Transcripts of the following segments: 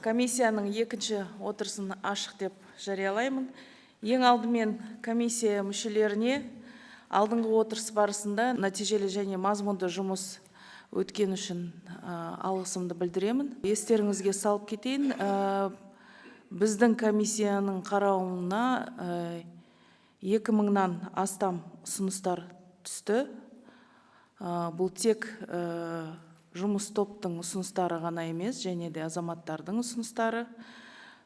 Комиссияның екінші отырысын ашық деп жариялаймын. Ең алдымен комиссия мүшелеріне алдыңғы отырыс барысында нәтижелі және мазмұнды жұмыс өткен үшін алғысымды білдіремін. Естеріңізге салып кетейін, біздің комиссияның қарауына 2000-нан астам ұсыныстар түсті. Бұл тек жұмыс топтың ұсыныстары ғана емес, және де азаматтардың ұсыныстары.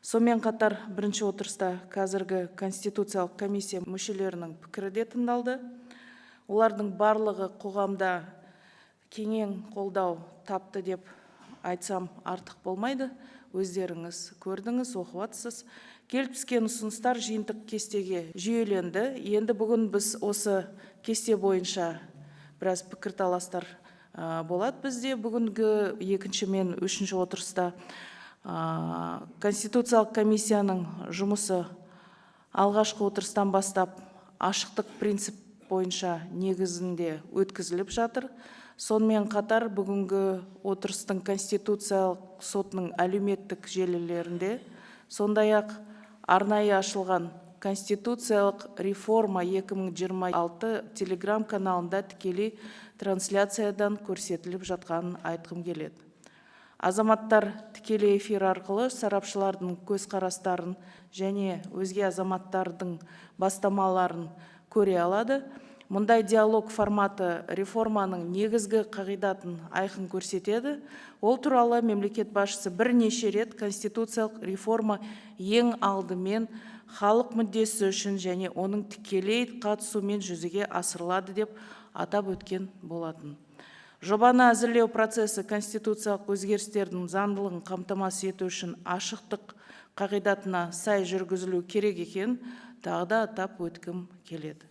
Сонымен қатар бірінші отырыста қазіргі Конституциялық комиссия мүшелерінің пікірі де тыңдалды. Олардың барлығы қоғамда кеңен қолдау тапты деп айтсам артық болмайды. Өздеріңіз көрдіңіз, оқыватсыз. Келіп түскен ұсыныстар жиынтық кестеге жүйеленді. Енді бүгін біз осы кесте бойынша біраз пікірталастар болады бізде. Бүгінгі екінші мен үшінші отырыста Конституциялық комиссияның жұмысы алғашқы отырыстан бастап ашықтық принцип бойынша негізінде өткізіліп жатыр. Сонымен қатар бүгінгі отырыстың Конституциялық сотының әлеуметтік желілерінде, сондай-ақ арнайы ашылған Конституциялық реформа 2026 телеграм каналында тікелей трансляциядан көрсетіліп жатқанын айтқым келеді. Азаматтар тікелей эфир арқылы сарапшылардың көзқарастарын және өзге азаматтардың бастамаларын көре алады. Мұндай диалог форматы реформаның негізгі қағидатын айқын көрсетеді. Ол туралы мемлекет басшысы бірнеше рет конституциялық реформа ең алдымен халық мүддесі үшін және оның тікелей қатысуымен жүзеге асырылады деп атап өткен болатын. Жобаны әзірлеу процесі конституциялық өзгерістердің заңдылығын қамтамасыз ету үшін ашықтық қағидатына сай жүргізілу керек екен тағы да атап өткім келеді.